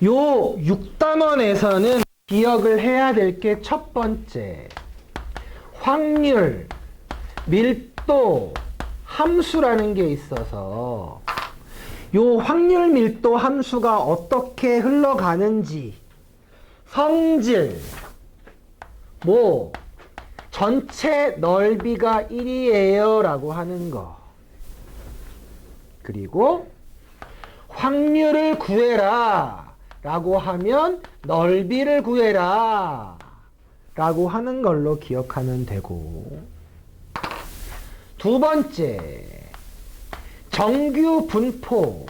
요 6단원에서는 기억을 해야 될 게 첫 번째, 확률, 밀도, 함수라는 게 있어서 요 확률, 밀도, 함수가 어떻게 흘러가는지, 성질, 전체 넓이가 1이에요 라고 하는 거, 그리고 확률을 구해라 라고 하면 넓이를 구해라 라고 하는 걸로 기억하면 되고, 두 번째, 정규 분포.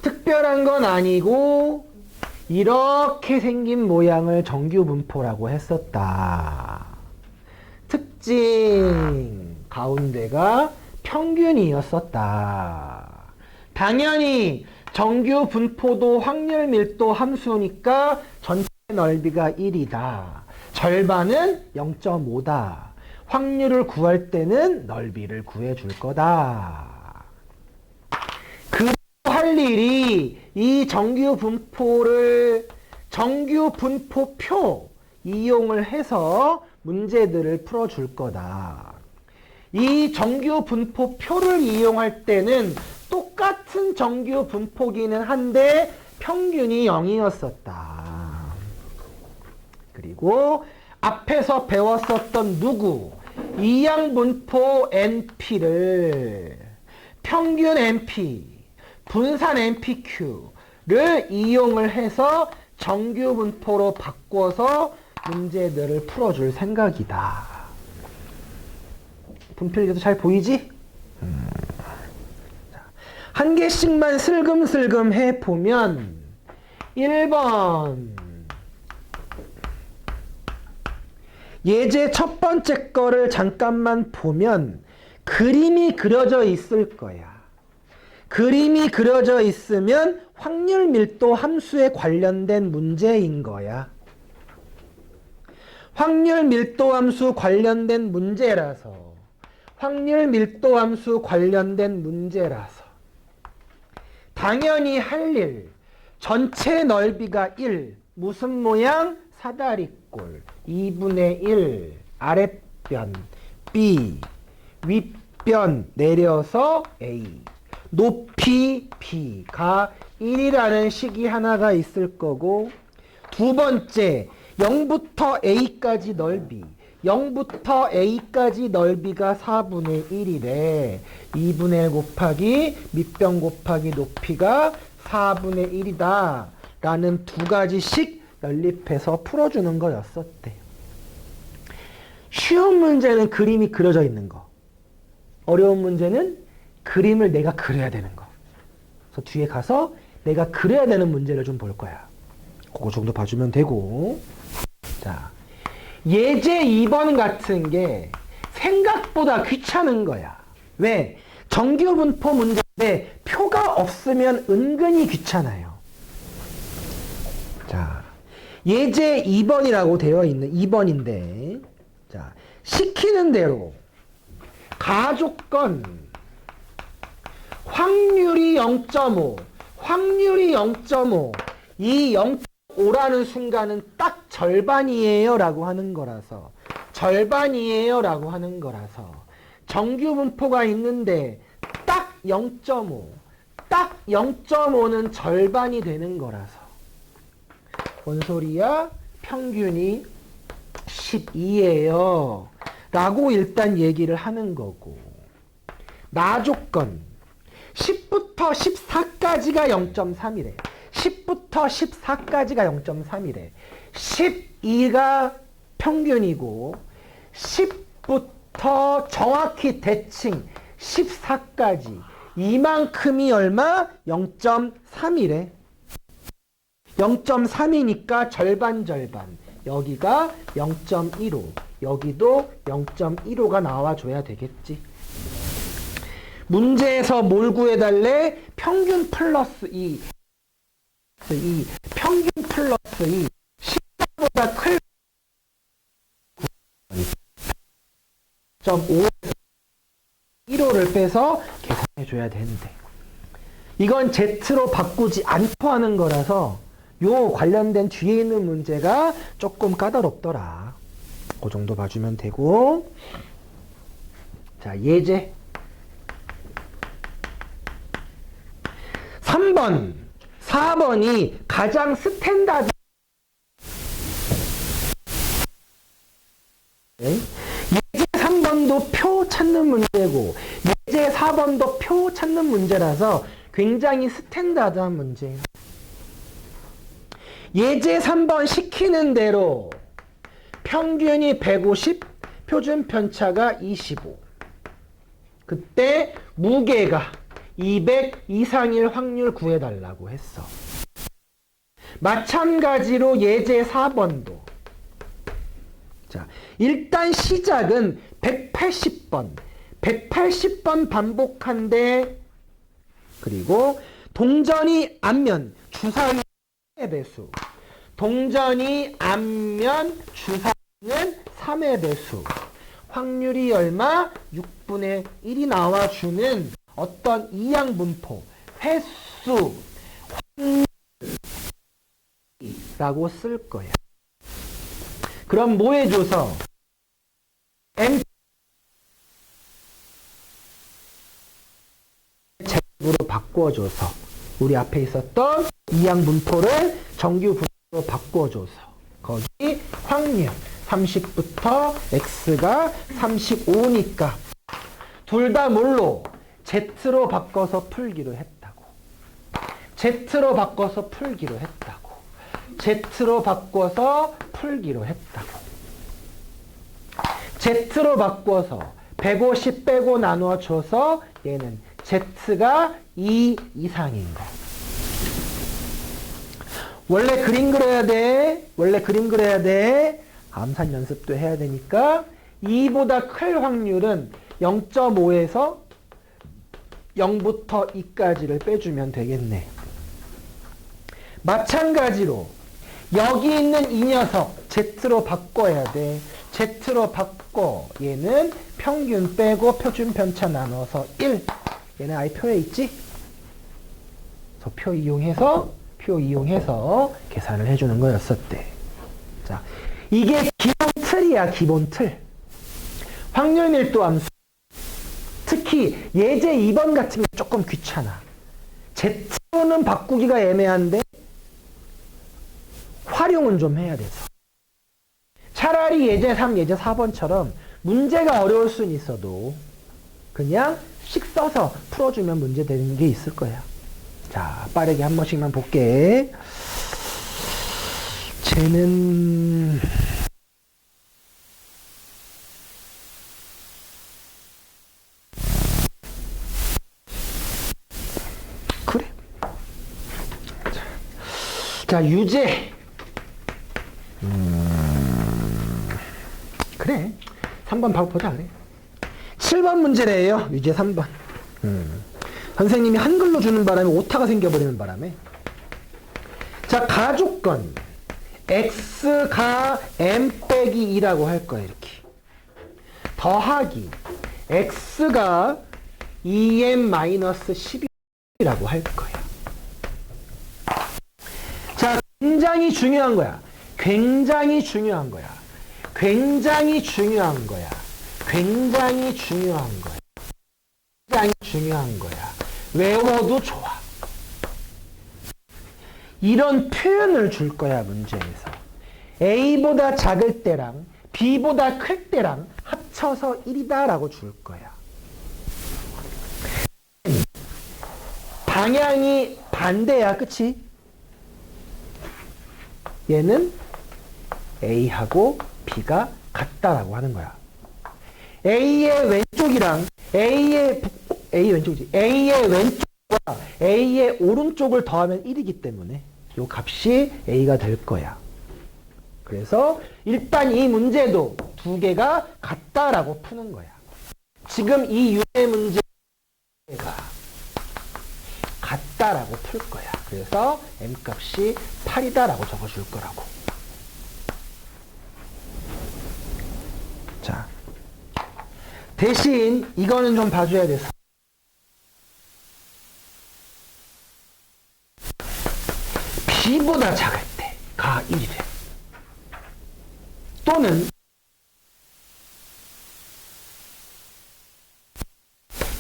특별한 건 아니고 이렇게 생긴 모양을 정규 분포라고 했었다. 특징, 가운데가 평균이었었다. 당연히 정규 분포도 확률 밀도 함수니까 전체 넓이가 1이다. 절반은 0.5다. 확률을 구할 때는 넓이를 구해줄 거다. 그리고 할 일이 이 정규 분포표 이용을 해서 문제들을 풀어줄 거다. 이 정규 분포표를 이용할 때는 똑같은 정규 분포기는 한데 평균이 0이었었다. 그리고 앞에서 배웠었던 이항분포 NP를 평균 NP, 분산 NPQ를 이용을 해서 정규 분포로 바꿔서 문제들을 풀어줄 생각이다. 분필기도 잘 보이지? 한 개씩만 슬금슬금 해보면 1번 예제 첫 번째 거를 잠깐만 보면 그림이 그려져 있을 거야. 그림이 그려져 있으면 확률 밀도 함수에 관련된 문제인 거야. 확률 밀도 함수 관련된 문제라서 당연히 할 일, 전체 넓이가 1, 무슨 모양? 사다리꼴, 2분의 1, 아랫변 B, 윗변 내려서 A, 높이 B가 1이라는 식이 하나가 있을 거고, 두 번째, 0부터 A까지 넓이, 0부터 A까지 넓이가 4분의 1이래. 2분의 1 곱하기 밑변 곱하기 높이가 4분의 1이다 라는 두 가지씩 연립해서 풀어주는 거였었대. 쉬운 문제는 그림이 그려져 있는 거, 어려운 문제는 그림을 내가 그려야 되는 거. 그래서 뒤에 가서 내가 그려야 되는 문제를 좀 볼 거야. 그거 정도 봐주면 되고, 자, 예제 2번 같은 게 생각보다 귀찮은 거야. 왜? 정규 분포 문제인데 표가 없으면 은근히 귀찮아요. 자, 예제 2번이라고 되어 있는 2번인데, 자, 시키는 대로 가조건 확률이 0.5, 이 0.5라는 순간은 딱 절반이에요 라고 하는 거라서, 정규 분포가 있는데 딱 0.5는 절반이 되는 거라서, 뭔 소리야? 평균이 12예요 라고 일단 얘기를 하는 거고, 나조건 10부터 14까지가 0.3이래. 10부터 14까지가 0.3이래. 12가 평균이고 10부터 정확히 대칭 14까지 이만큼이 얼마? 0.3이래. 0.3이니까 절반. 여기가 0.15, 여기도 0.15가 나와줘야 되겠지. 문제에서 뭘 구해달래? 평균 플러스 2. 평균 플러스 2. 14보다 클 0.5에서 1호를 빼서 계산해줘야 되는데. 이건 Z로 바꾸지 않고 하는 거라서 요 관련된 뒤에 있는 문제가 조금 까다롭더라. 그 정도 봐주면 되고. 자, 예제. 3번, 4번이 가장 스탠다드. 예제 3번도 표 찾는 문제고, 예제 4번도 표 찾는 문제라서 굉장히 스탠다드한 문제예요. 예제 3번 시키는 대로 평균이 150, 표준 편차가 25. 그때 무게가 200 이상일 확률 구해달라고 했어. 마찬가지로 예제 4번도. 자, 일단 시작은 180번. 180번 반복한데, 그리고 동전이 앞면, 주사위의 배수. 동전이 앞면, 주사위는 3의 배수. 확률이 얼마? 6분의 1이 나와주는 어떤 이항분포, 횟수, 확률이라고 쓸 거야. 그럼 뭐 해줘서? M 제곱으로 바꿔줘서 우리 앞에 있었던 이항분포를 정규분포로 바꿔줘서 거기 확률 30부터 x가 35니까 둘 다 뭘로? z로 바꿔서 풀기로 했다고. z로 바꿔서 풀기로 했다고. z로 바꿔서 풀기로 했다고. z로 바꿔서 150 빼고 나눠줘서 얘는 z가 2 이상인 거. 원래 그림 그려야 돼. 원래 그림 그려야 돼. 암산 연습도 해야 되니까 2보다 클 확률은 0.5에서 0부터 2까지를 빼주면 되겠네. 마찬가지로 여기 있는 이 녀석 Z로 바꿔야 돼. Z로 바꿔. 얘는 평균 빼고 표준 편차 나눠서 1. 얘는 아예 표에 있지? 그래서 표 이용해서 계산을 해주는 거였었대. 자, 이게 기본 틀이야, 기본 틀. 확률 밀도 함수. 특히 예제 2번 같은 게 조금 귀찮아. Z로는 바꾸기가 애매한데 활용은 좀 해야 돼서. 차라리 예제 3, 예제 4번처럼 문제가 어려울 수는 있어도 그냥 씩 써서 풀어주면 문제 되는 게 있을 거야. 자, 빠르게 한 번씩만 볼게. 쟤는 그래. 자, 유제. 그래. 3번 바로 보자 그래. 7번 문제래요. 유제 3번. 선생님이 한글로 주는 바람에 오타가 생겨버리는 바람에. 자, 가조건. x가 m 빼기 2라고 할 거야, 이렇게. 더하기. x가 2m-12라고 할 거야. 자, 굉장히 중요한 거야. 굉장히 중요한 거야. 굉장히 중요한 거야. 굉장히 중요한 거야. 굉장히 중요한 거야. 외워도 좋아. 이런 표현을 줄 거야, 문제에서. A보다 작을 때랑 B보다 클 때랑 합쳐서 1이다라고 줄 거야. 방향이 반대야, 그치? 얘는 A하고 B가 같다라고 하는 거야. A의 왼쪽이랑 A의 왼쪽이지. A의 왼쪽과 A의 오른쪽을 더하면 1이기 때문에 이 값이 A가 될 거야. 그래서 일단 이 문제도 두 개가 같다라고 푸는 거야. 지금 이 유의 문제가 같다라고 풀 거야. 그래서 M 값이 8이다라고 적어줄 거라고. 자, 대신 이거는 좀 봐줘야 돼서 B보다 작을 때가 1이 돼. 또는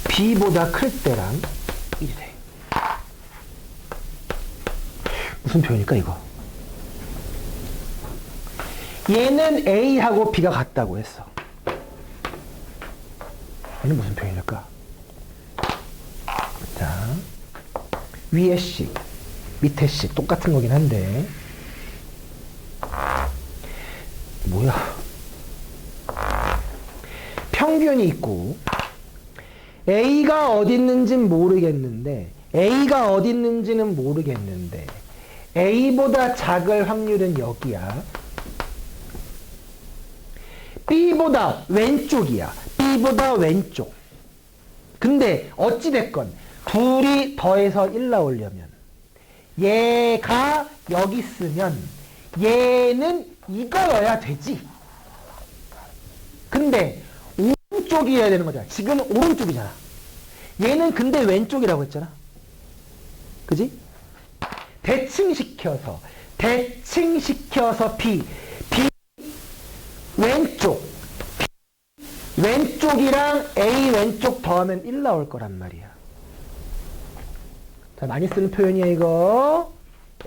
B보다 클 때랑 1이 돼. 무슨 표현일까 이거? 얘는 A하고 B가 같다고 했어. 얘는 무슨 표현일까? 자, 위에 식, 밑에 식 똑같은 거긴 한데 뭐야? 평균이 있고 A가 어디 있는지는 모르겠는데 A보다 작을 확률은 여기야. B보다 왼쪽이야. B보다 왼쪽. 근데 어찌됐건 둘이 더해서 1 나오려면 얘가 여기 있으면 얘는 이거여야 되지. 근데 오른쪽이어야 되는 거잖아. 지금 오른쪽이잖아. 얘는 근데 왼쪽이라고 했잖아. 그지? 대칭시켜서 B 왼쪽이랑 A 왼쪽 더하면 1 나올 거란 말이야. 자, 많이 쓰는 표현이야 이거.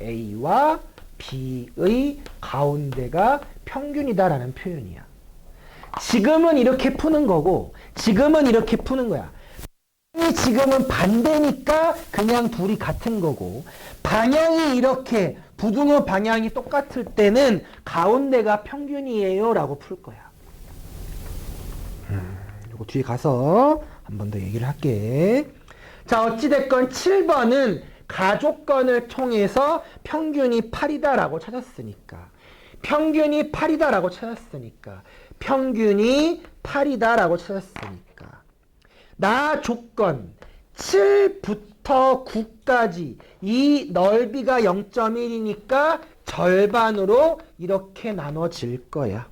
A와 B의 가운데가 평균이다라는 표현이야. 지금은 이렇게 푸는 거고 지금은 이렇게 푸는 거야. 지금은 반대니까 그냥 둘이 같은 거고 방향이 이렇게 부등호 방향이 똑같을 때는 가운데가 평균이에요 라고 풀 거야. 이거 뒤에 가서 한 번 더 얘기를 할게. 자, 어찌됐건 7번은 가족건을 통해서 평균이 8이다 라고 찾았으니까 평균이 8이다 라고 찾았으니까 나 조건 7부터 9까지 이 넓이가 0.1이니까 절반으로 이렇게 나눠질 거야.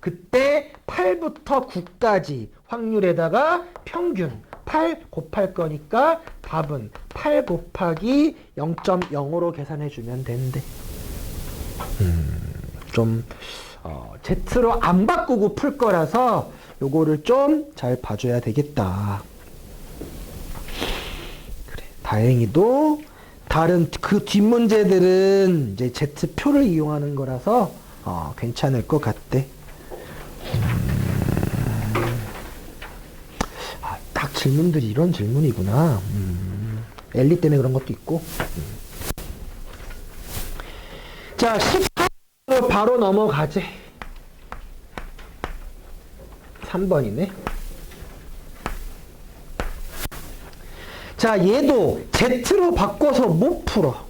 그때 8부터 9까지 확률에다가 평균 8 곱할 거니까 답은 8 곱하기 0.05로 계산해 주면 된대. 좀 Z로 안 바꾸고 풀 거라서 요거를 좀 잘 봐줘야 되겠다. 그래, 다행히도 다른 그 뒷문제들은 이제 Z표를 이용하는 거라서 괜찮을 것 같대. 딱 질문들이 이런 질문이구나. 엘리 때문에 그런 것도 있고. 자, 14번으로 바로 넘어가지. 3번이네. 자, 얘도 Z로 바꿔서 못 풀어.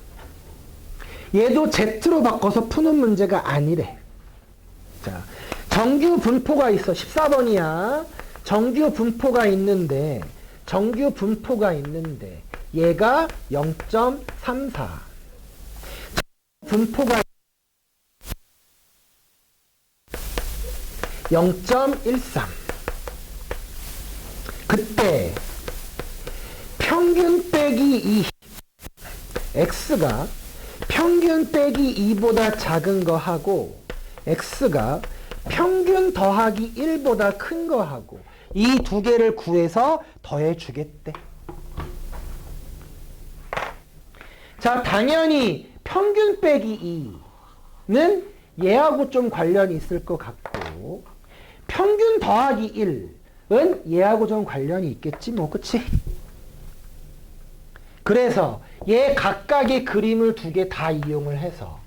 얘도 Z로 바꿔서 푸는 문제가 아니래. 자, 정규 분포가 있어. 14번이야. 정규 분포가 있는데 얘가 0.34. 분포가 0.13. 그때 평균 빼기 2 x가 평균 빼기 2보다 작은 거 하고 x가 평균 더하기 1보다 큰 거 하고 이 두 개를 구해서 더해 주겠대. 자, 당연히 평균 빼기 2는 얘하고 좀 관련이 있을 것 같고 평균 더하기 1은 얘하고 좀 관련이 있겠지 뭐. 그치? 그래서 얘 각각의 그림을 두 개 다 이용을 해서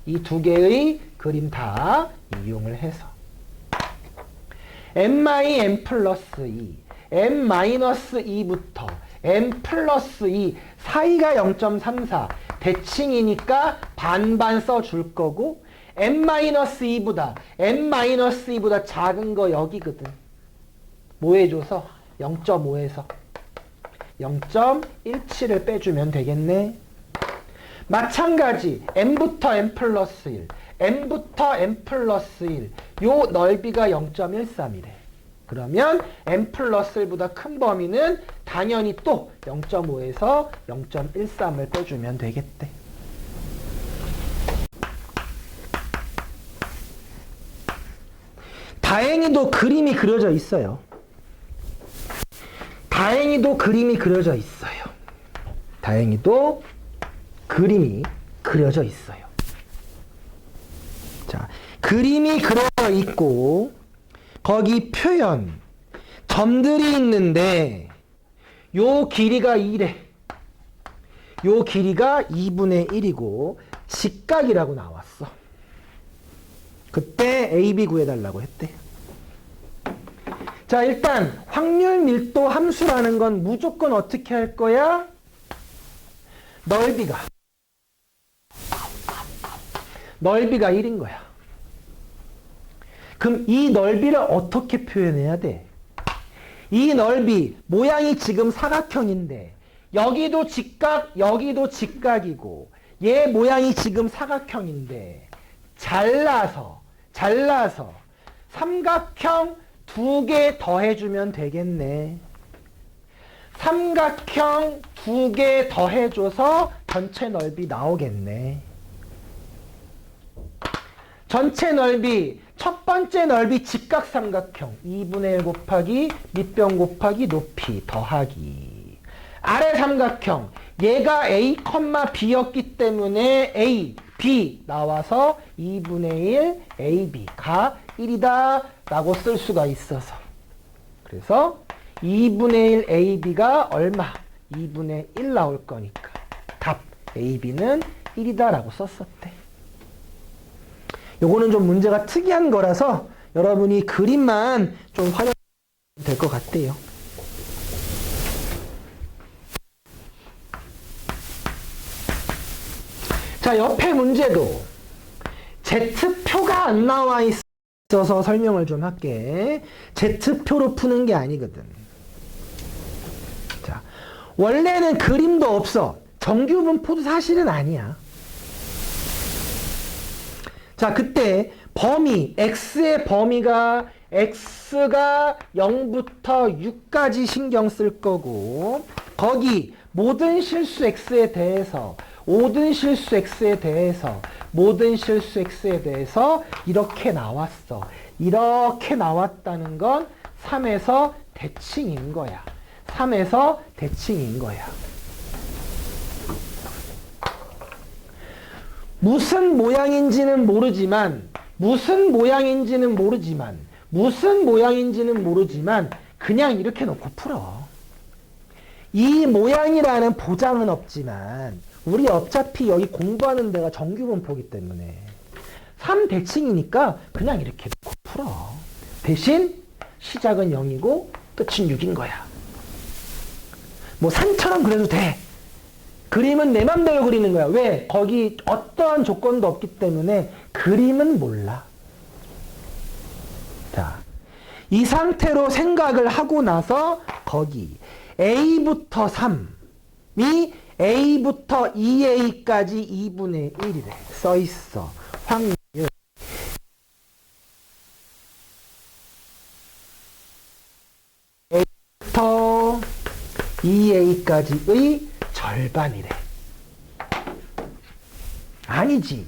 이 두 개의 그림 다 이용을 해서 m-n 플러스 2 m-2부터 m 플러스 2 사이가 0.34 대칭이니까 반반 써줄 거고 m-2보다 작은 거 여기거든. 뭐 해줘서? 0.5에서 0.17을 빼주면 되겠네. 마찬가지 m부터 m 플러스 1 요 넓이가 0.13이래. 그러면 n 플러스 1보다 큰 범위는 당연히 또 0.5에서 0.13을 빼주면 되겠대. 다행히도 그림이 그려져 있어요. 다행히도 그림이 그려져 있어요. 다행히도 그림이 그려져 있어요. 자, 그림이 그려져 있고 거기 표현 점들이 있는데 요 길이가 2래. 요 길이가 2분의 1이고 직각이라고 나왔어. 그때 AB 구해달라고 했대. 자, 일단 확률 밀도 함수라는 건 무조건 어떻게 할 거야? 넓이가 1인 거야. 그럼 이 넓이를 어떻게 표현해야 돼? 이 넓이, 모양이 지금 사각형인데 여기도 직각, 여기도 직각이고 얘 모양이 지금 사각형인데 잘라서 삼각형 2개 더해주면 되겠네. 삼각형 2개 더해줘서 전체 넓이 나오겠네. 전체 넓이, 첫 번째 넓이 직각삼각형 2분의 1 곱하기 밑변 곱하기 높이 더하기. 아래 삼각형, 얘가 A, B였기 때문에 A, B 나와서 2분의 1 AB가 1이다 라고 쓸 수가 있어서. 그래서 2분의 1 AB가 얼마? 2분의 1 나올 거니까 답 AB는 1이다 라고 썼었대. 요거는 좀 문제가 특이한 거라서 여러분이 그림만 좀 활용하면 될 것 같아요. 자, 옆에 문제도 Z표가 안 나와 있어서 설명을 좀 할게. Z표로 푸는 게 아니거든. 자, 원래는 그림도 없어. 정규분포도 사실은 아니야. 자, 그때 범위, x의 범위가 x가 0부터 6까지 신경 쓸 거고 거기 모든 실수 x에 대해서 모든 실수 x에 대해서 이렇게 나왔어. 이렇게 나왔다는 건 3에서 대칭인 거야. 3에서 대칭인 거야. 무슨 모양인지는 모르지만 그냥 이렇게 놓고 풀어. 이 모양이라는 보장은 없지만 우리 어차피 여기 공부하는 데가 정규분포이기 때문에 3대칭이니까 그냥 이렇게 놓고 풀어. 대신 시작은 0이고 끝은 6인 거야. 뭐 산처럼 그래도 돼. 그림은 내 맘대로 그리는 거야. 왜? 거기 어떠한 조건도 없기 때문에 그림은 몰라. 자, 이 상태로 생각을 하고 나서 거기 A부터 3이 A부터 2A까지 2분의 1이래. 써있어. 확률. A부터 2A까지의 절반이래. 아니지.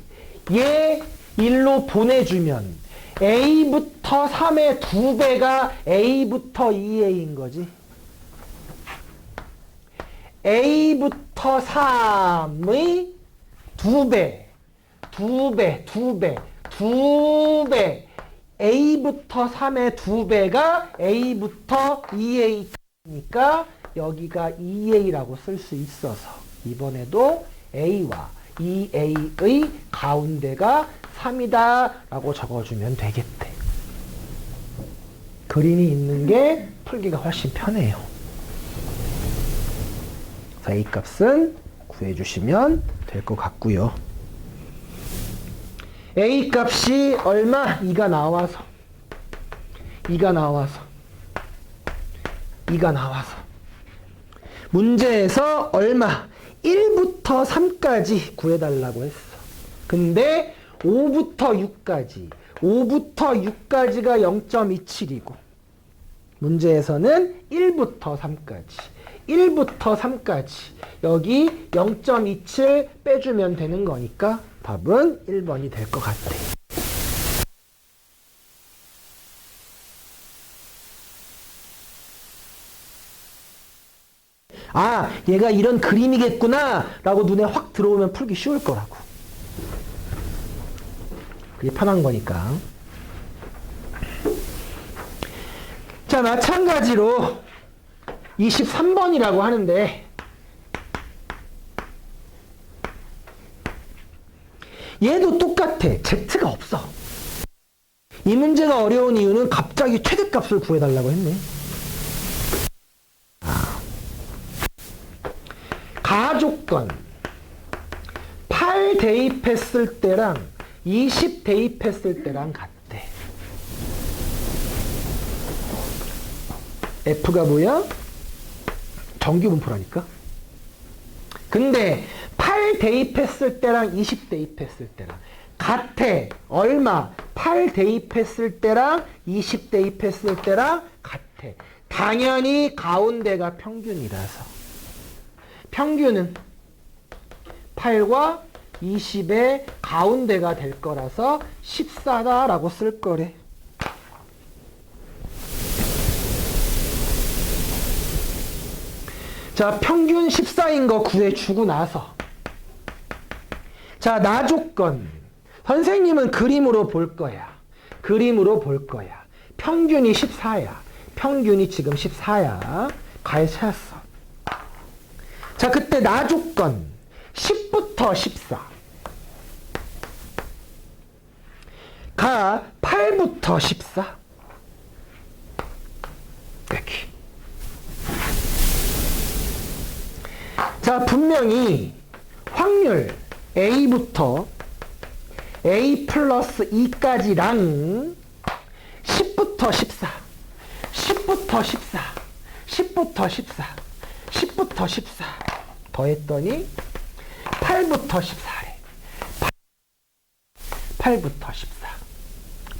얘 1로 보내주면 A부터 3의 2배가 A부터 2A인 거지. A부터 3의 2배. A부터 3의 2배가 A부터 2A니까 여기가 2A라고 쓸 수 있어서 이번에도 A와 2A의 가운데가 3이다 라고 적어주면 되겠대. 그림이 있는 게 풀기가 훨씬 편해요. 자, A 값은 구해주시면 될 것 같고요. A 값이 얼마? 2가 나와서 문제에서 얼마? 1부터 3까지 구해달라고 했어. 근데 5부터 6까지가 0.27이고 문제에서는 1부터 3까지. 1부터 3까지. 여기 0.27 빼주면 되는 거니까 답은 1번이 될 것 같아. 아, 얘가 이런 그림이겠구나 라고 눈에 확 들어오면 풀기 쉬울 거라고. 그게 편한 거니까. 자, 마찬가지로 23번이라고 하는데 얘도 똑같아. Z가 없어. 이 문제가 어려운 이유는 갑자기 최대값을 구해달라고 했네. 가조건 8 대입했을 때랑 20 대입했을 때랑 같대. F가 뭐야? 정규분포라니까. 근데 8 대입했을 때랑 20 대입했을 때랑 같아. 얼마? 8 대입했을 때랑 20 대입했을 때랑 같아. 당연히 가운데가 평균이라서. 평균은 8과 20의 가운데가 될 거라서 14다라고 쓸 거래. 자, 평균 14인 거 구해주고 나서 자, 나조건 선생님은 그림으로 볼 거야. 그림으로 볼 거야. 평균이 14야. 평균이 지금 14야. 가에 찾았어. 자, 그때 나조건 10부터 14 가 8부터 14 이렇게. 자, 분명히 확률 A부터 A 플러스 2까지랑 10부터 14 10부터 14 10부터 14 10부터 14 더했더니 8부터 14래. 8부터 14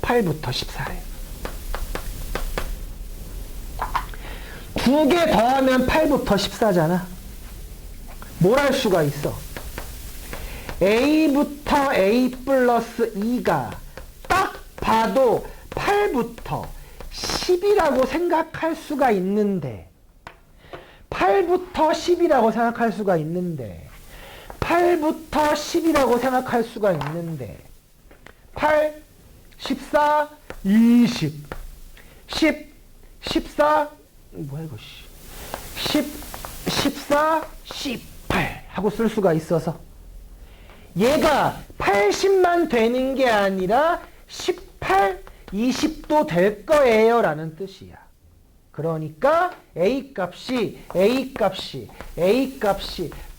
8부터 14래. 두 개 더하면 8부터 14잖아. 뭘 할 수가 있어? A부터 A 플러스 2가 딱 봐도 8부터 10이라고 생각할 수가 있는데 8부터 10이라고 생각할 수가 있는데 8부터 10이라고 생각할 수가 있는데 8, 14, 20 10, 14 뭐야 이거 10, 14, 18 하고 쓸 수가 있어서 얘가 80만 되는 게 아니라 18, 20도 될 거예요 라는 뜻이야. 그러니까 A값이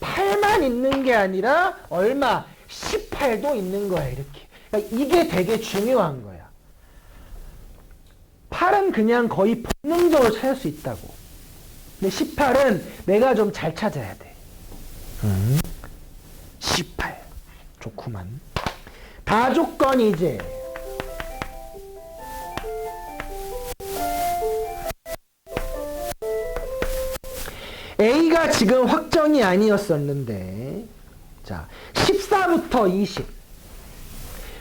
8만 있는 게 아니라 얼마? 18도 있는 거야 이렇게. 그러니까 이게 되게 중요한 거야. 8은 그냥 거의 본능적으로 찾을 수 있다고. 근데 18은 내가 좀 잘 찾아야 돼. 18 좋구만. 다조건이지. A가 지금 확정이 아니었었는데 자 14부터 20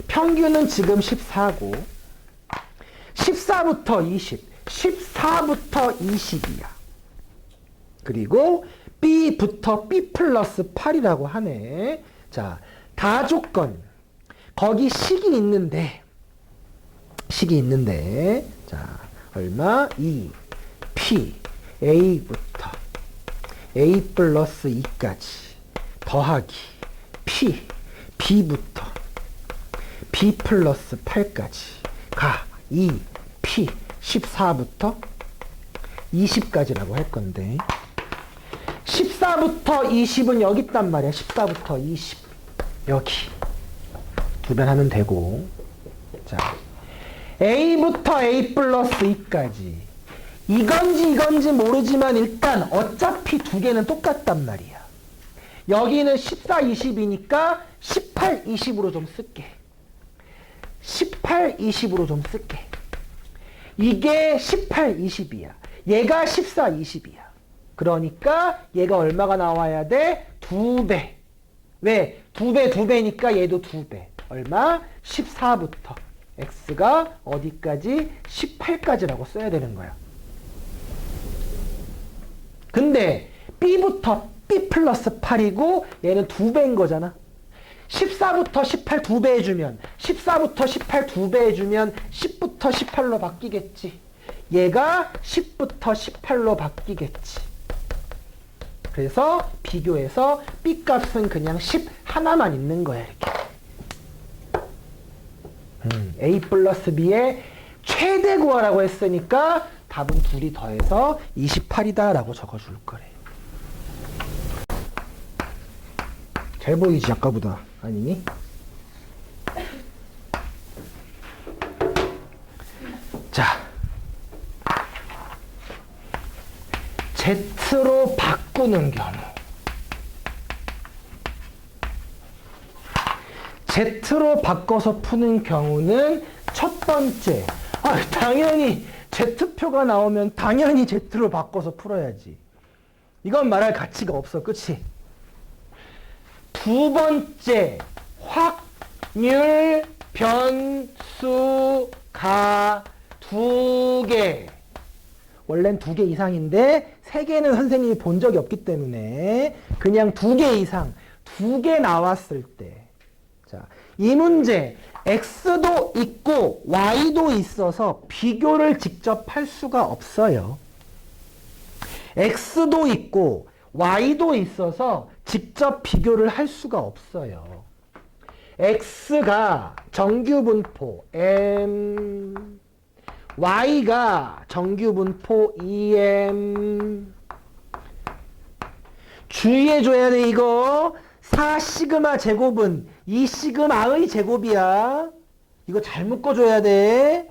평균은 지금 14고 14부터 20 14부터 20이야. 그리고 B부터 B 플러스 8이라고 하네. 자, 다조건 거기 식이 있는데 자 얼마? 2 P A부터 A 플러스 2까지 더하기 P B부터 B 플러스 8까지 가 2 P 14부터 20까지라고 할 건데 14부터 20은 여기 있단 말이야. 14부터 20 여기 두 번 하면 되고 자 A부터 A 플러스 2까지 이건지 모르지만 일단 어차피 두 개는 똑같단 말이야. 여기는 14, 20이니까 18, 20으로 좀 쓸게. 18, 20으로 좀 쓸게. 이게 18, 20이야. 얘가 14, 20이야. 그러니까 얘가 얼마가 나와야 돼? 2배. 왜? 2배, 2배니까 얘도 2배. 얼마? 14부터 x가 어디까지? 18까지라고 써야 되는 거야. 근데 b부터 b 플러스 8이고 얘는 2배인 거잖아. 14부터 18 2배 해주면 14부터 18 2배 해주면 10부터 18로 바뀌겠지. 얘가 10부터 18로 바뀌겠지. 그래서 비교해서 b 값은 그냥 10 하나만 있는 거야. 이렇게 a 플러스 b의 최대 구하라고 했으니까 답은 둘이 더해서 28이다 라고 적어줄 거래. 잘 보이지 아까보다. 아니니? 자, Z로 바꾸는 경우. Z로 바꿔서 푸는 경우는 첫 번째, 당연히 Z표가 나오면 당연히 Z로 바꿔서 풀어야지. 이건 말할 가치가 없어. 그치? 두 번째, 확률 변수가 2개. 원래는 2개 이상인데 3개는 선생님이 본 적이 없기 때문에 그냥 2개 이상, 2개 나왔을 때, 자, 이 문제 x도 있고 y도 있어서 비교를 직접 할 수가 없어요. x도 있고 y도 있어서 직접 비교를 할 수가 없어요. x가 정규분포 m, y가 정규분포 em. 주의해줘야 돼. 이거 4시그마 제곱은 2시그마의 제곱이야. 이거 잘 묶어줘야 돼.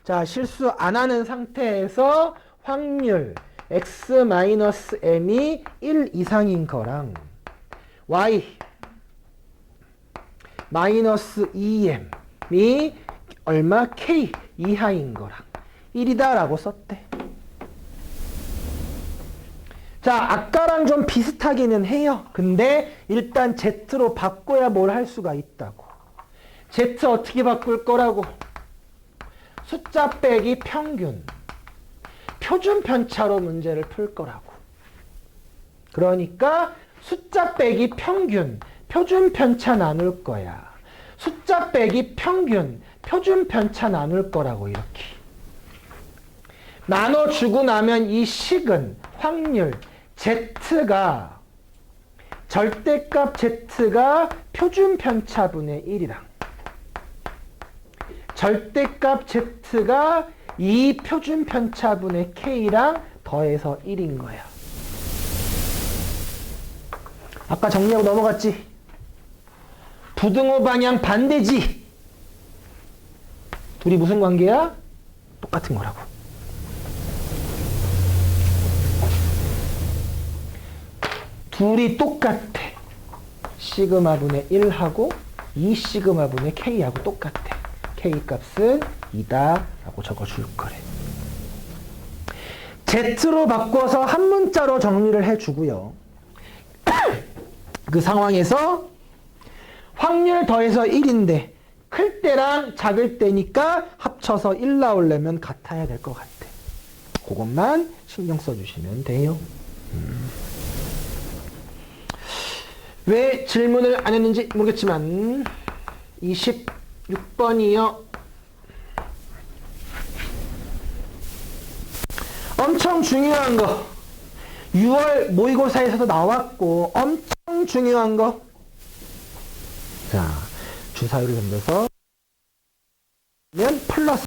자, 실수 안 하는 상태에서 확률 x-m이 1 이상인 거랑 y 마이너스 2m이 얼마? k 이하인 거랑 1이다 라고 썼대. 자, 아까랑 좀 비슷하기는 해요. 근데 일단 Z로 바꿔야 뭘 할 수가 있다고. Z 어떻게 바꿀 거라고? 숫자 빼기 평균. 표준 편차로 문제를 풀 거라고. 그러니까 숫자 빼기 평균, 표준 편차 나눌 거야. 숫자 빼기 평균, 표준 편차 나눌 거라고. 이렇게 나눠주고 나면 이 식은 확률 Z가 절대값 Z가 표준 편차분의 1이랑 절대값 Z가 이 표준 편차분의 K랑 더해서 1인 거야. 아까 정리하고 넘어갔지? 부등호 방향 반대지? 둘이 무슨 관계야? 똑같은 거라고. 둘이 똑같아. 시그마분의 1하고 2시그마분의 K하고 똑같아. K 값은 2다 라고 적어줄 거래. Z로 바꿔서 한 문자로 정리를 해주고요. 그 상황에서 확률 더해서 1인데 클 때랑 작을 때니까 합쳐서 1 나오려면 같아야 될 것 같아. 그것만 신경 써주시면 돼요. 왜 질문을 안 했는지 모르겠지만 26번이요. 엄청 중요한 거. 6월 모의고사에서도 나왔고 엄청 중요한 거. 자, 주사위를 던져서 면 플러스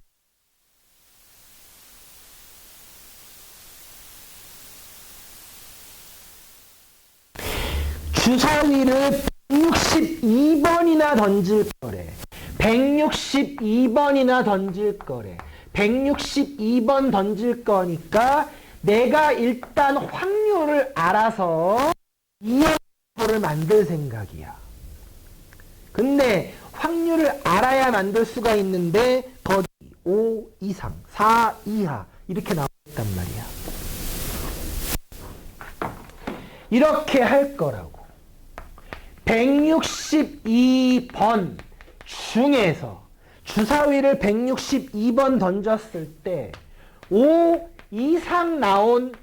주사위를 162번이나 던질 거래. 162번이나 던질 거래. 162번 던질 거니까 내가 일단 확률을 알아서 이행표를 만들 생각이야. 근데 확률을 알아야 만들 수가 있는데 거기 5 이상, 4 이하 이렇게 나왔단 말이야. 이렇게 할 거라고. 162번 중에서 주사위를 162번 던졌을 때 5 이상 나온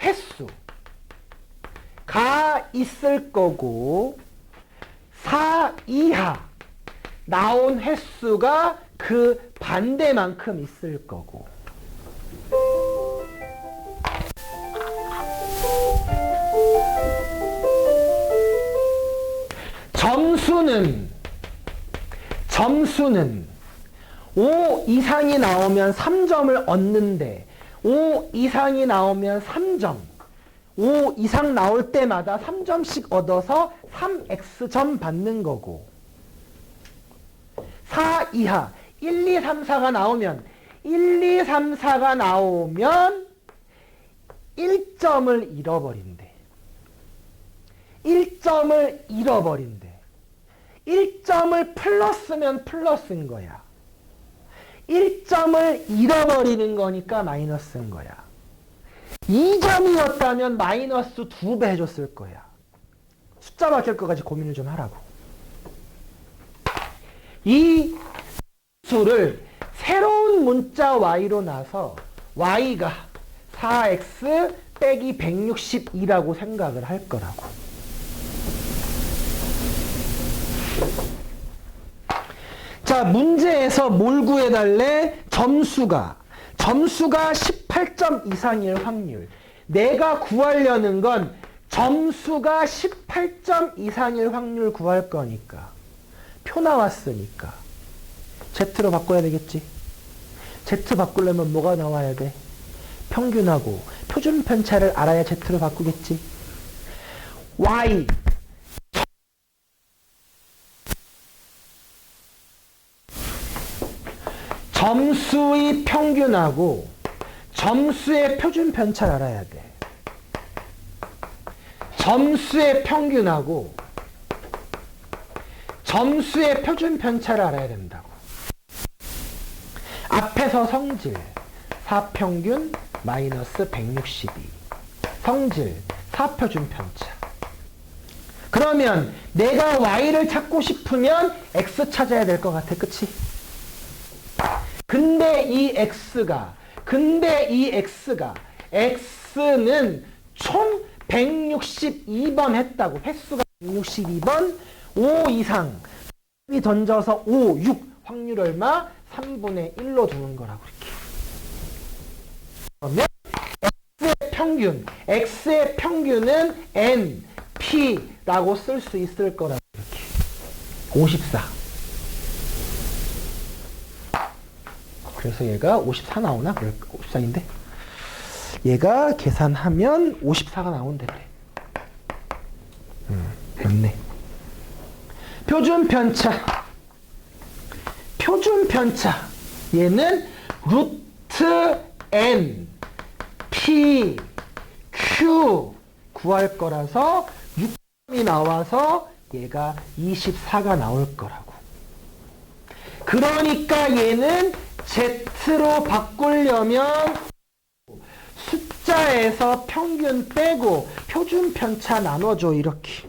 횟수가 있을 거고 4 이하 나온 횟수가 그 반대만큼 있을 거고. 점수는 5 이상이 나오면 3점을 얻는데 5 이상이 나오면 3점, 5 이상 나올 때마다 3점씩 얻어서 3x점 받는 거고, 4 이하 1, 2, 3, 4가 나오면 1점을 잃어버린대. 1점을 플러스면 플러스인 거야. 1점을 잃어버리는 거니까 마이너스인 거야. 2점이었다면 마이너스 2배 해줬을 거야. 숫자 바뀔 것까지 고민을 좀 하라고. 이 수를 새로운 문자 y로 놔서 y가 4x 빼기 162라고 생각을 할 거라고. 자, 문제에서 뭘 구해달래? 점수가 18점 이상일 확률. 내가 구하려는 건 점수가 18점 이상일 확률 구할 거니까. 표 나왔으니까 Z로 바꿔야 되겠지. Z 바꾸려면 뭐가 나와야 돼? 평균하고 표준 편차를 알아야 Z로 바꾸겠지. Y 점수의 평균하고 점수의 표준 편차를 알아야 돼. 점수의 평균하고 점수의 표준 편차를 알아야 된다고. 앞에서 성질 4평균 마이너스 162, 성질 4표준 편차. 그러면 내가 y를 찾고 싶으면 x 찾아야 될 것 같아. 그치? 근데 이 x가 x는 총 162번 했다고. 횟수가 162번, 5 이상 이 던져서 5, 6 확률 얼마? 3분의 1로 두는 거라고. 이렇게. 그러면 x의 평균은 n, p라고 쓸 수 있을 거라고. 이렇게. 54. 그래서 얘가 54 나오나? 그래, 54인데. 얘가 계산하면 54가 나온대. 그래. 됐네. 표준 편차. 얘는 루트 n, p, q 구할 거라서 6점이 나와서 얘가 24가 나올 거라고. 그러니까 얘는 Z로 바꾸려면 숫자에서 평균 빼고 표준 편차 나눠줘. 이렇게.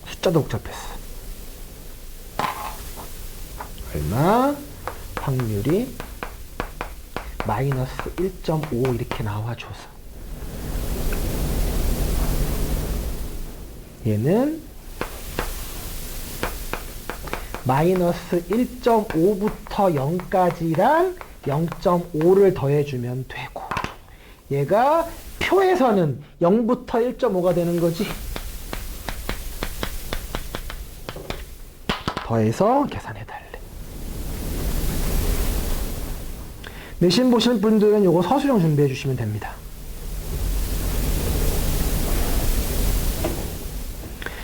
숫자도 복잡했어. 얼마? 확률이 마이너스 1.5 이렇게 나와줘서 얘는 마이너스 1.5부터 0까지랑 0.5를 더해주면 되고, 얘가 표에서는 0부터 1.5가 되는 거지. 더해서 계산해달래. 내신 보실 분들은 요거 서술형 준비해 주시면 됩니다.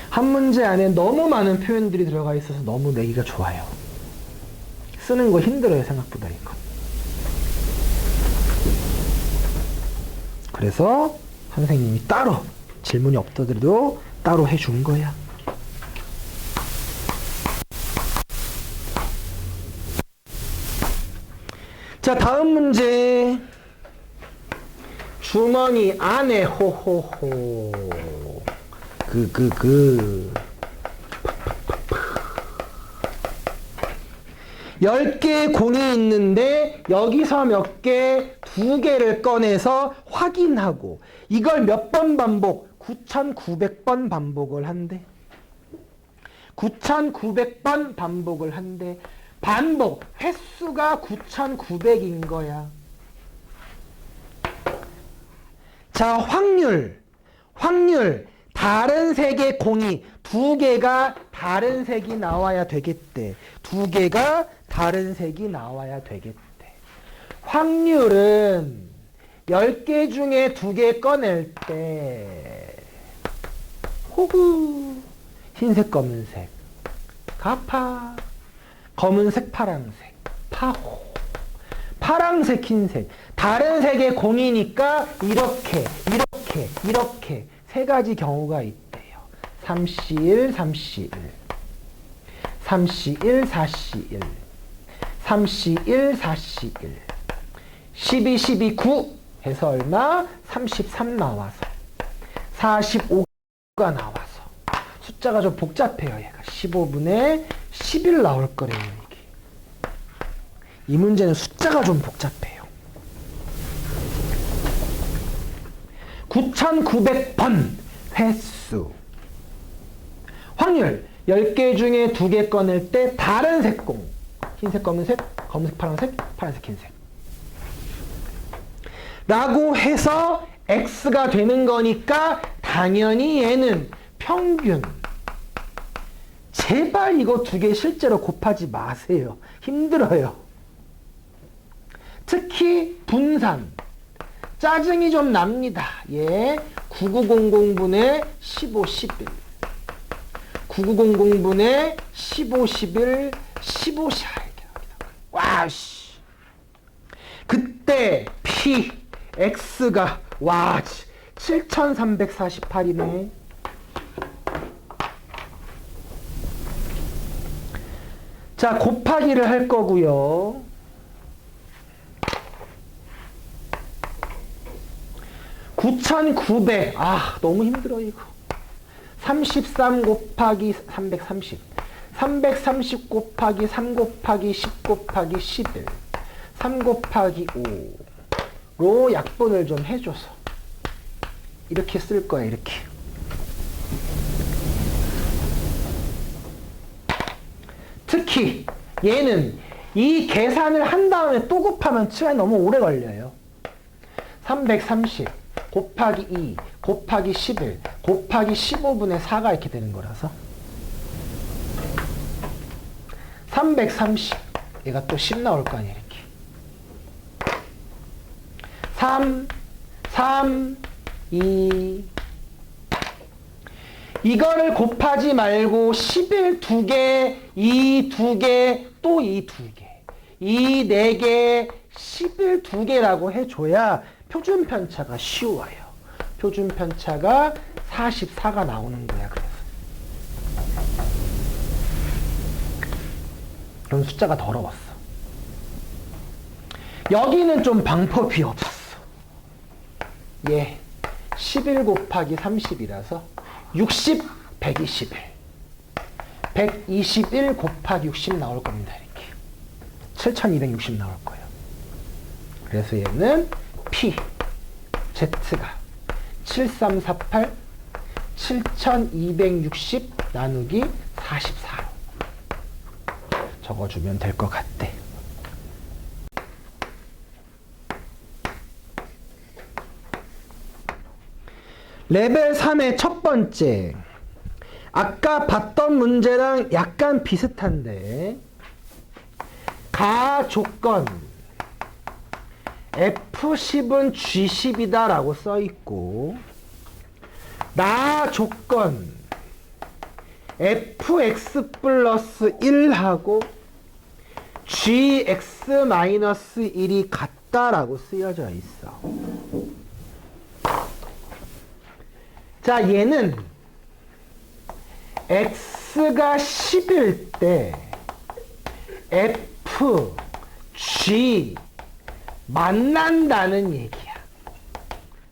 한 문제 안에 너무 많은 표현들이 들어가 있어서 너무 내기가 좋아요. 쓰는 거 힘들어요, 생각보다 이거. 그래서 선생님이 따로 질문이 없더라도 따로 해준 거야. 자, 다음 문제. 주머니 안에 호호호. 10개의 공이 있는데 여기서 몇 개, 2개를 꺼내서 확인하고 이걸 몇 번 반복? 9,900번 반복을 한대. 9,900번 반복을 한대. 반복, 횟수가 9,900인 거야. 자, 확률. 다른 색의 공이 2개가 다른 색이 나와야 되겠대. 2개가 다른 색이 나와야 되겠대. 확률은 10개 중에 2개 꺼낼 때 호구 흰색 검은색 가파 검은색 파랑색 파호 파랑색 흰색 다른 색의 공이니까 이렇게 세 가지 경우가 있대요. 3C1 3C1 3C1 4C1 3C1 4C1 12 12 9 해서 얼마? 33 나와서 45가 나와서 숫자가 좀 복잡해요. 얘가 15분의 11 나올 거래요. 이게. 이 문제는 숫자가 좀 복잡해요. 9,900번 횟수. 확률 10개 중에 2개 꺼낼 때 다른 색공. 흰색, 검은색, 검은색, 파란색, 파란색, 흰색. 라고 해서 X가 되는 거니까 당연히 얘는 평균. 제발 이거 2개 실제로 곱하지 마세요. 힘들어요. 특히 분산. 짜증이 좀 납니다. 예. 9900분의 15, 11. 9900분의 15, 11, 15, 10. 와, 씨. 그때 P, X가, 와, 7348이네. 자, 곱하기를 할 거고요. 9,900. 아, 너무 힘들어, 이거. 33 곱하기 330. 330 곱하기 3 곱하기 10 곱하기 11. 3 곱하기 5로 약분을 좀 해줘서. 이렇게 쓸 거야, 이렇게. 특히, 얘는 이 계산을 한 다음에 또 곱하면 시간이 너무 오래 걸려요. 330 곱하기 2 곱하기 11 곱하기 15분의 4가 이렇게 되는 거라서 330 얘가 또 10 나올 거 아니야 이렇게 3 2 이거를 곱하지 말고 11 2개 2 2개 또 2 2개 2 4개 11 2개라고 해줘야 표준 편차가 쉬워요. 표준 편차가 44가 나오는 거야. 그래서 그럼 숫자가 더러웠어. 여기는 좀 방법이 없었어. 예, 11 곱하기 30이라서 60, 121 121 곱하기 60 나올 겁니다. 이렇게 7260 나올 거예요. 그래서 얘는 P, Z가 7348, 7260 나누기 44로 적어주면 될 것 같대. 레벨 3의 첫 번째. 아까 봤던 문제랑 약간 비슷한데 가 조건 F10은 G10이다 라고 써있고 나 조건 Fx 플러스 1하고 Gx 마이너스 1이 같다 라고 쓰여져 있어. 자, 얘는 X가 10일 때 F, G 만난다는 얘기야.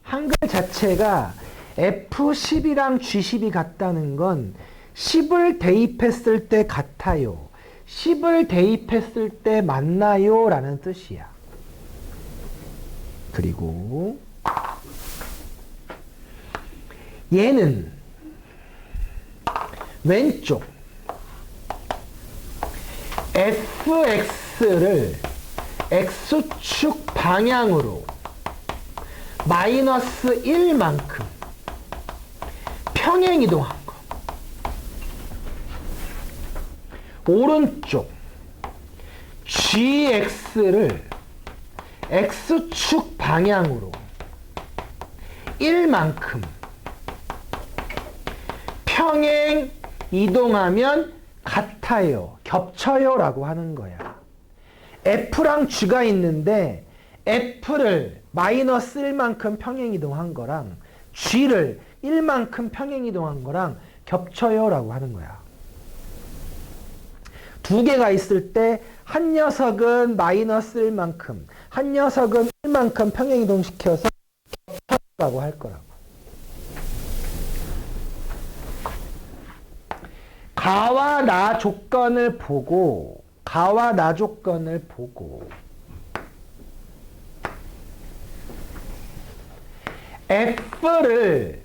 한글 자체가 F10이랑 G10이 같다는 건 10을 대입했을 때 같아요. 10을 대입했을 때 만나요 라는 뜻이야. 그리고 얘는 왼쪽 fx를 x축 방향으로 마이너스 1만큼 평행이동한 거. 오른쪽 gx를 x축 방향으로 1만큼 평행 이동하면 같아요, 겹쳐요 라고 하는 거야. F랑 G가 있는데 F를 마이너스 1만큼 평행 이동한 거랑 G를 1만큼 평행 이동한 거랑 겹쳐요 라고 하는 거야. 두 개가 있을 때 한 녀석은 마이너스 1만큼, 한 녀석은 1만큼 평행 이동시켜서 겹쳐라고 할 거라고. 가와 나 조건을 보고, 가와 나 조건을 보고 F를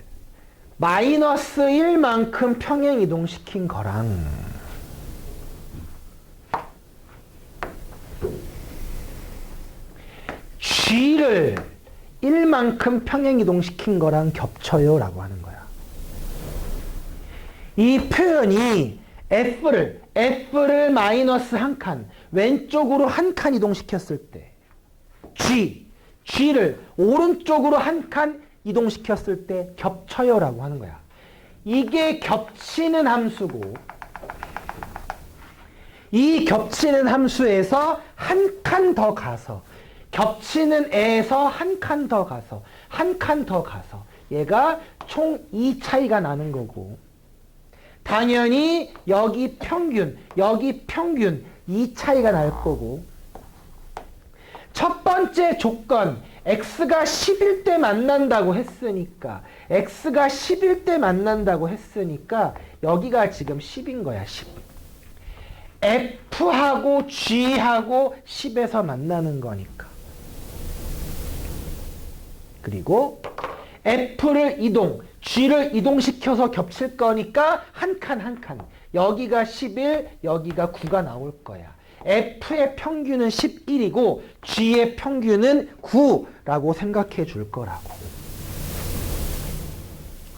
마이너스 1만큼 평행 이동시킨 거랑 G를 1만큼 평행 이동시킨 거랑 겹쳐요 라고 하는 거야. 이 표현이 F를 마이너스 한 칸, 왼쪽으로 한 칸 이동시켰을 때 G를 오른쪽으로 한 칸 이동시켰을 때 겹쳐요 라고 하는 거야. 이게 겹치는 함수고, 이 겹치는 함수에서 한 칸 더 가서, 겹치는 애에서 한 칸 더 가서, 한 칸 더 가서 얘가 총 2 차이가 나는 거고, 당연히 여기 평균 2 차이가 날 거고, 첫 번째 조건 x가 10일 때 만난다고 했으니까, x가 10일 때 만난다고 했으니까 여기가 지금 10인 거야. 10. f하고 g하고 10에서 만나는 거니까. 그리고 f를 g를 이동시켜서 겹칠 거니까 한 칸 한 칸. 여기가 11, 여기가 9가 나올 거야. f의 평균은 11이고 g의 평균은 9라고 생각해 줄 거라고.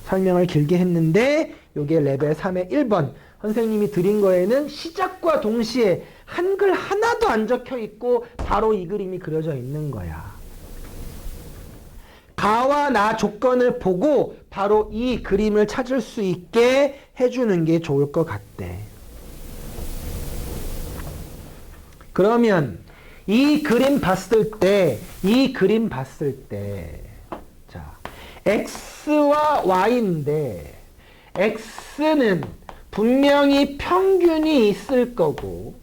설명을 길게 했는데 요게 레벨 3의 1번. 선생님이 드린 거에는 시작과 동시에 한글 하나도 안 적혀 있고 바로 이 그림이 그려져 있는 거야. 가와 나 조건을 보고 바로 이 그림을 찾을 수 있게 해주는 게 좋을 것 같대. 그러면 이 그림 봤을 때, 자, x와 y인데, x는 분명히 평균이 있을 거고,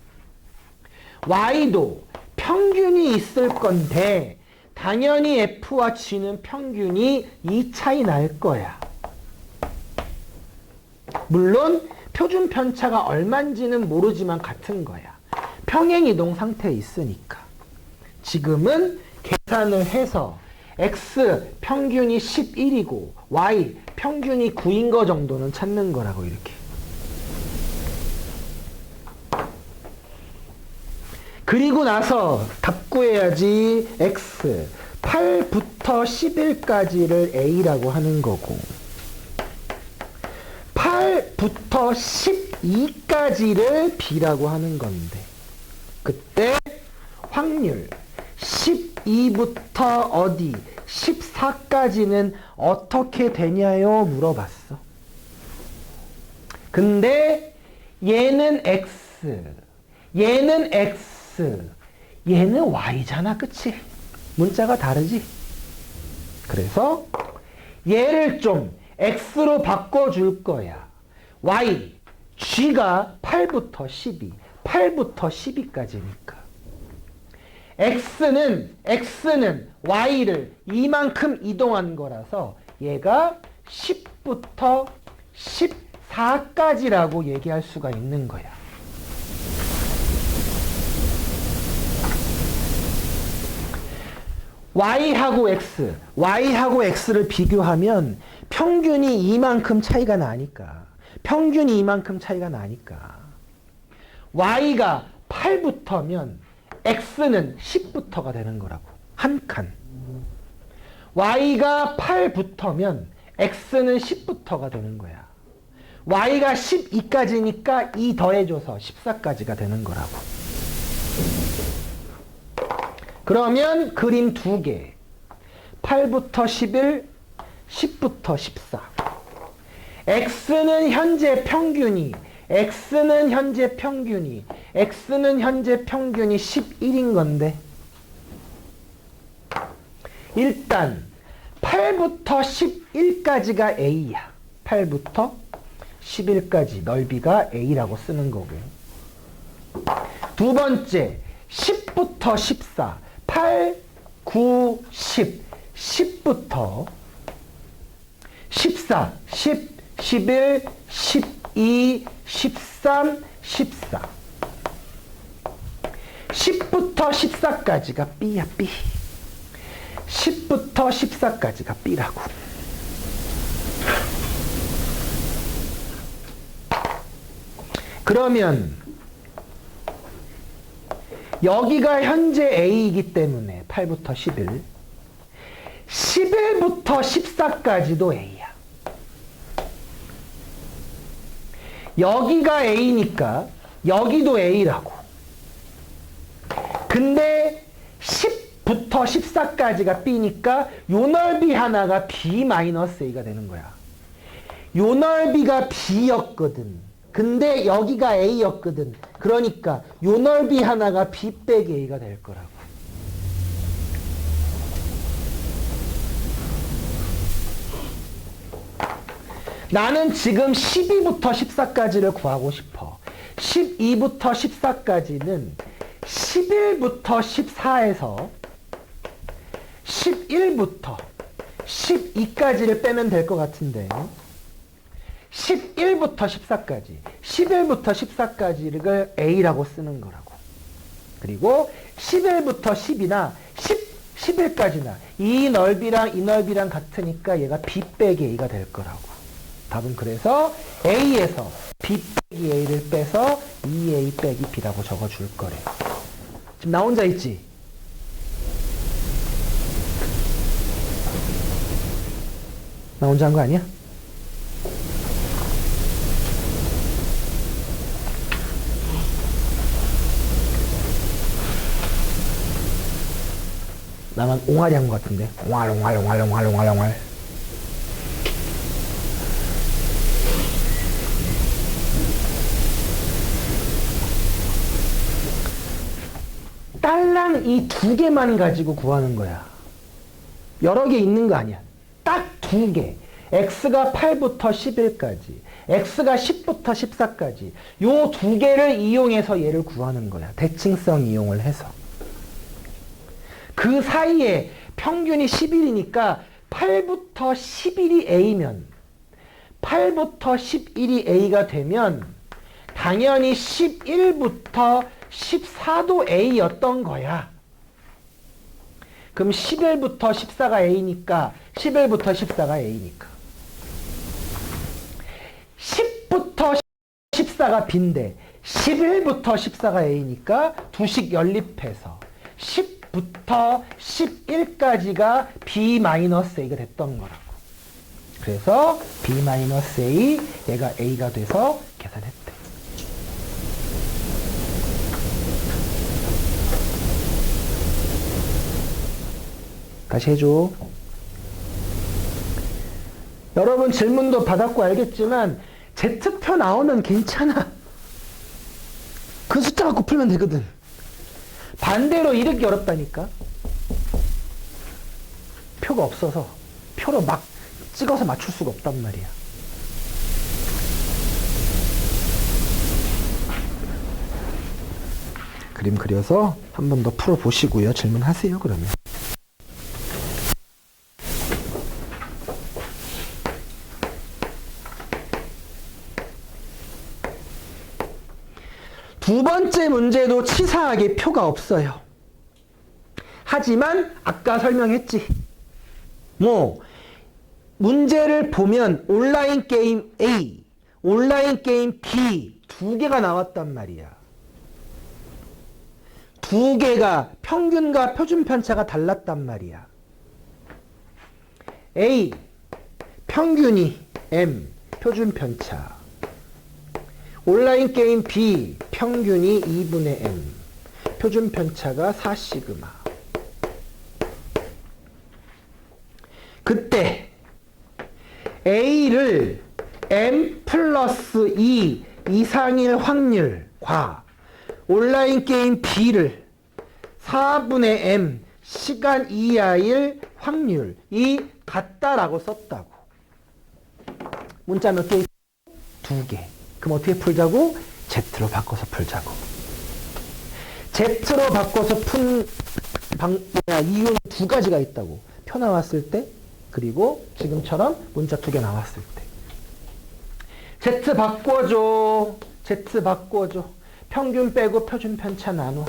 y도 평균이 있을 건데, 당연히 f와 g는 평균이 2 차이 날 거야. 물론 표준 편차가 얼만지는 모르지만 같은 거야. 평행이동 상태에 있으니까. 지금은 계산을 해서 x 평균이 11이고 y 평균이 9인 거 정도는 찾는 거라고 이렇게. 그리고 나서 답 구해야지. x 8부터 11까지를 a라고 하는 거고 8부터 12까지를 b라고 하는 건데, 그때 확률 12부터 어디 14까지는 어떻게 되냐요? 물어봤어. 근데 얘는 x, 얘는 y잖아. 그치? 문자가 다르지? 그래서 얘를 좀 x로 바꿔줄 거야. y, g가 8부터 12, 8부터 12까지니까 x는 y를 이만큼 이동한 거라서 얘가 10부터 14까지라고 얘기할 수가 있는 거야. y하고 x를 비교하면 평균이 이만큼 차이가 나니까 y가 8부터면 x는 10부터가 되는 거라고. 한 칸. y가 8부터면 x는 10부터가 되는 거야. y가 12까지니까 2 더해줘서 14까지가 되는 거라고. 그러면 그림 두 개. 8부터 11, 10부터 14. x는 현재 평균이 11인 건데, 일단 8부터 11까지가 a야. 8부터 11까지 넓이가 a라고 쓰는 거고. 두 번째, 10부터 14. 8, 9, 10. 10부터 14, 10, 11, 12, 13, 14. 10부터 14까지가 B야, B. 10부터 14까지가 B라고. 그러면 여기가 현재 A이기 때문에 8부터 11, 11부터 14까지도 A야. 여기가 A니까 여기도 A라고. 근데 10부터 14까지가 B니까 요 넓이 하나가 B-A가 되는 거야. 요 넓이가 B였거든. 근데 여기가 A였거든. 그러니까 요 넓이 하나가 B 빼기 A가 될 거라고. 나는 지금 12부터 14까지를 구하고 싶어. 12부터 14까지는 11부터 14에서 11부터 12까지를 빼면 될 것 같은데, 11부터 14까지, 11부터 14까지를 A라고 쓰는 거라고. 그리고 11부터 10이나 11까지나 이 넓이랑 이 넓이랑 같으니까 얘가 B 빼기 A가 될 거라고. 답은 그래서 A에서 B 빼기 A를 빼서 2A 빼기 B라고 적어줄 거래. 지금 나 혼자 있지? 나 혼자 한 거 아니야? 나만 옹알이 한 것 같은데. 옹알. 딸랑 이 두 개만 가지고 구하는 거야. 여러 개 있는 거 아니야. 딱 두 개. x가 8부터 11까지, x가 10부터 14까지. 요 두 개를 이용해서 얘를 구하는 거야. 대칭성 이용을 해서. 그 사이에 평균이 11이니까 8부터 11이 A면 8부터 11이 A가 되면 당연히 11부터 14도 A였던 거야. 그럼 11부터 14가 A니까 11부터 14가 A니까 10부터 14가 B인데 11부터 14가 A니까 두식 연립해서 10부터 11까지가 B-A가 됐던 거라고. 그래서 B-A 얘가 A가 돼서 계산했대. 다시 해줘. 여러분 질문도 받았고 알겠지만 Z표 나오면 괜찮아. 그 숫자 갖고 풀면 되거든. 반대로 이렇게 어렵다니까. 표가 없어서 표로 막 찍어서 맞출 수가 없단 말이야. 그림 그려서 한 번 더 풀어보시고요. 질문하세요, 그러면. 두 번째 문제도 치사하게 표가 없어요. 하지만 아까 설명했지. 문제를 보면 온라인 게임 A, 온라인 게임 B 두 개가 나왔단 말이야. 두 개가 평균과 표준 편차가 달랐단 말이야. A, 평균이 M, 표준 편차. 온라인 게임 B, 평균이 2분의 M, 표준 편차가 4시그마. 그때 A를 M 플러스 2 이상일 확률과 온라인 게임 B를 4분의 M 시간 이하일 확률이 같다라고 썼다고. 문자 몇 개? 두 개. 그럼 어떻게 풀자고? Z로 바꿔서 풀자고. Z로 바꿔서 푼 이유는 두 가지가 있다고. 표 나왔을 때, 그리고 지금처럼 문자 두 개 나왔을 때. Z 바꿔줘. Z 바꿔줘. 평균 빼고 표준 편차 나눠.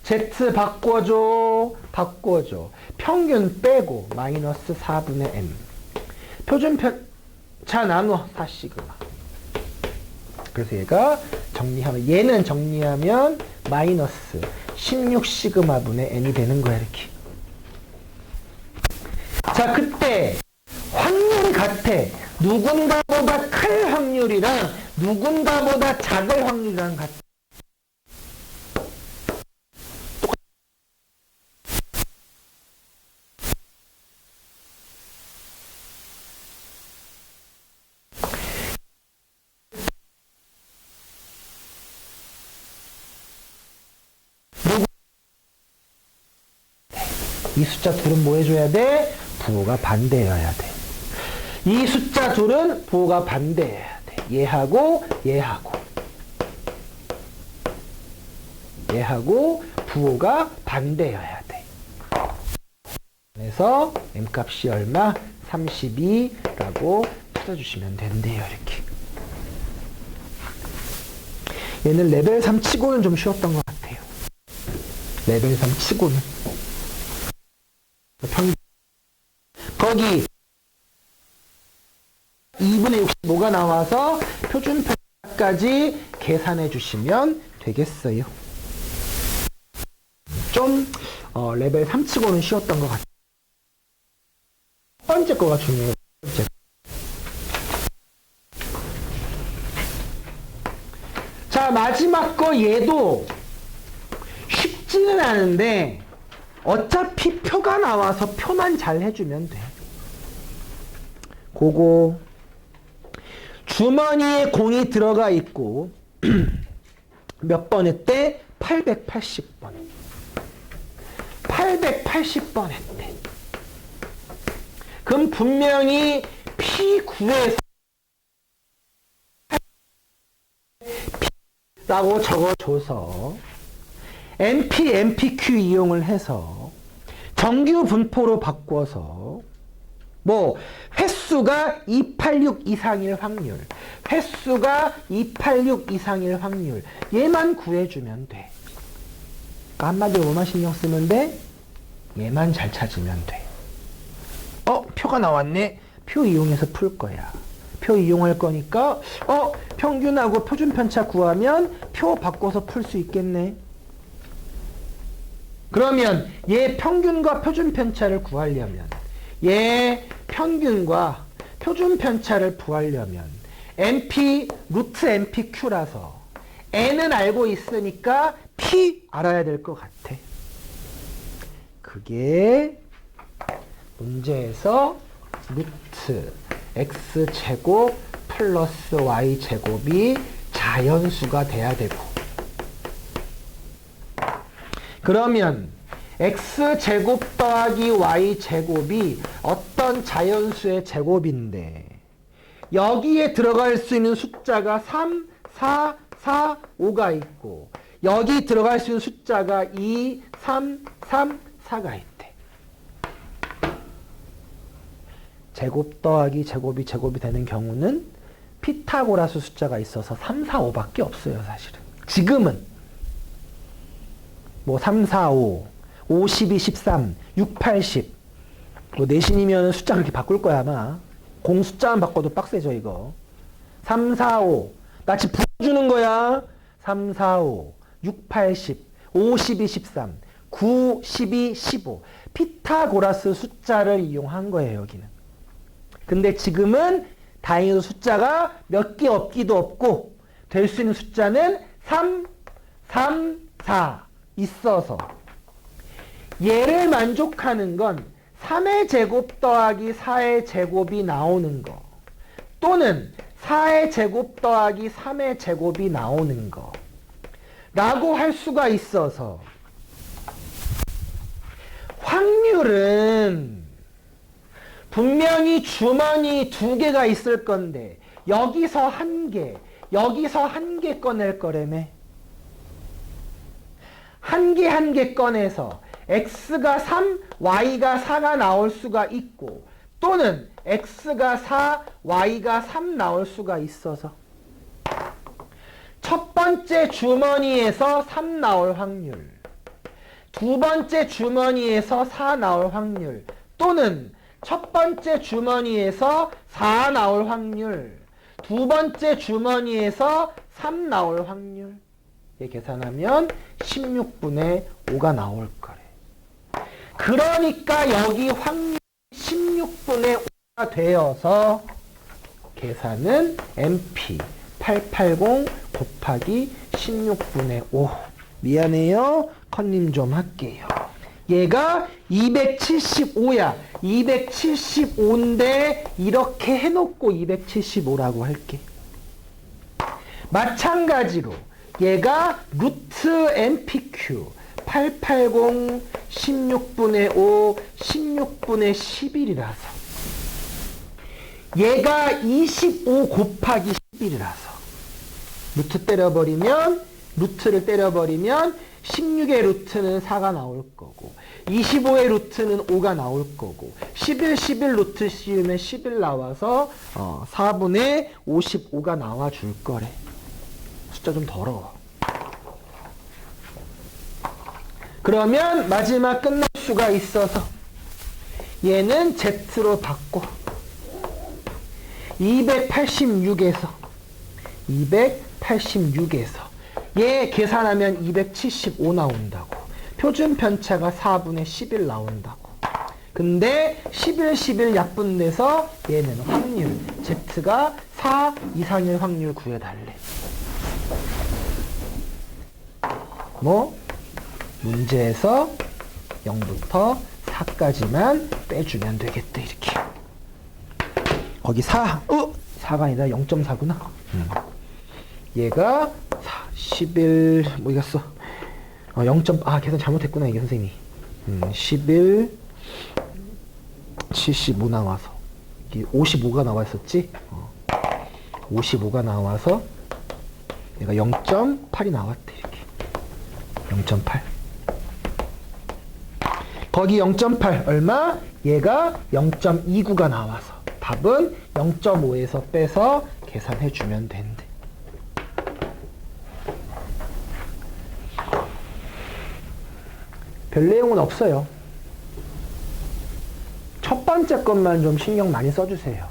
Z 바꿔줘. 바꿔줘. 평균 빼고 마이너스 4분의 M. 표준 편차 나눠 4시그마. 그래서 얘가 정리하면, 얘는 정리하면 마이너스 16시그마분의 N이 되는 거야, 이렇게. 자, 그때 확률이 같아. 누군가보다 클 확률이랑 누군가보다 작을 확률이랑 같아. 이 숫자 둘은 뭐 해줘야 돼? 부호가 반대여야 돼. 이 숫자 둘은 부호가 반대여야 돼. 얘하고 얘하고 얘하고 부호가 반대여야 돼. 그래서 M값이 얼마? 32라고 찾아주시면 된대요. 이렇게. 얘는 레벨 3 치고는 좀 쉬웠던 것 같아요. 레벨 3 치고는. 거기 2분의 65가 나와서 표준 편차까지 계산해 주시면 되겠어요. 좀 레벨 3 치고는 쉬웠던 것 같아요. 첫 번째 거가 중요해요. 자, 마지막 거 얘도 쉽지는 않은데 어차피 표가 나와서 표만 잘 해주면 돼. 그거 주머니에 공이 들어가 있고 몇 번 했대? 880번. 880번 했대. 그럼 분명히 P9에서 P라고 적어줘서 NP, NPQ 이용을 해서 정규 분포로 바꿔서 횟수가 286 이상일 확률, 횟수가 286 이상일 확률, 얘만 구해주면 돼. 그러니까 한마디로 뭐만 신경 쓰면 돼? 얘만 잘 찾으면 돼. 표가 나왔네. 표 이용해서 풀 거야. 표 이용할 거니까 평균하고 표준 편차 구하면 표 바꿔서 풀 수 있겠네. 그러면 얘 평균과 표준 편차를 구하려면, 얘 평균과 표준 편차를 구하려면 NP 루트 NPQ라서 N은 알고 있으니까 P 알아야 될 것 같아. 그게 문제에서 루트 X제곱 플러스 Y제곱이 자연수가 돼야 되고, 그러면 X제곱 더하기 Y제곱이 어떤 자연수의 제곱인데 여기에 들어갈 수 있는 숫자가 3, 4, 4, 5가 있고 여기 들어갈 수 있는 숫자가 2, 3, 3, 4가 있대. 제곱 더하기 제곱이 제곱이 되는 경우는 피타고라스 숫자가 있어서 3, 4, 5밖에 없어요, 사실은. 지금은 뭐 3, 4, 5, 5, 12, 13, 6, 8, 10. 뭐 내신이면 숫자 그렇게 바꿀 거야, 아마. 공 숫자만 바꿔도 빡세죠, 이거. 3, 4, 5. 나 지금 불러주는 거야. 3, 4, 5, 6, 8, 10, 5, 12, 13, 9, 12, 15. 피타고라스 숫자를 이용한 거예요, 여기는. 근데 지금은 다행히도 숫자가 몇 개 없기도 없고 될 수 있는 숫자는 3, 3, 4 있어서 얘를 만족하는 건 3의 제곱 더하기 4의 제곱이 나오는 거 또는 4의 제곱 더하기 3의 제곱이 나오는 거 라고 할 수가 있어서 확률은 분명히 주머니 2개가 있을 건데 여기서 1개, 여기서 1개 꺼낼 거라며. 1개 1개 꺼내서 x가 3, y가 4가 나올 수가 있고 또는 x가 4, y가 3 나올 수가 있어서 첫 번째 주머니에서 3 나올 확률, 두 번째 주머니에서 4 나올 확률 또는 첫 번째 주머니에서 4 나올 확률, 두 번째 주머니에서 3 나올 확률. 얘 계산하면 16분의 5가 나올 거래. 그러니까 여기 확률이 16분의 5가 되어서 계산은 MP 880 곱하기 16분의 5. 미안해요. 컨님 좀 할게요. 얘가 275야. 275인데 이렇게 해놓고 275라고 할게. 마찬가지로 얘가 루트 MPQ 880 16분의 5 16분의 11이라서 얘가 25 곱하기 11이라서 루트를 때려버리면 16의 루트는 4가 나올 거고 25의 루트는 5가 나올 거고 11 루트 씌우면 11 나와서 4분의 55가 나와줄 거래. 숫자 좀 더러워. 그러면 마지막 끝날 수가 있어서 얘는 Z로 바꿔 286에서 얘 계산하면 275 나온다고. 표준 편차가 4분의 11 나온다고. 근데 11 약분돼서 얘는 확률 Z가 4 이상일 확률 구해달래. 뭐 문제에서 0부터 4까지만 빼주면 되겠다. 이렇게. 거기 4가 아니라 0.4구나. 얘가 11 뭐 이겼어? 0. 계산 잘못했구나 이게 선생님이. 11 75 나와서 이게 55가 나와 있었지? 55가 나와서 얘가 0.8이 나왔대. 이렇게 0.8. 거기 0.8 얼마? 얘가 0.29가 나와서 답은 0.5에서 빼서 계산해 주면 된대. 별 내용은 없어요. 첫 번째 것만 좀 신경 많이 써주세요.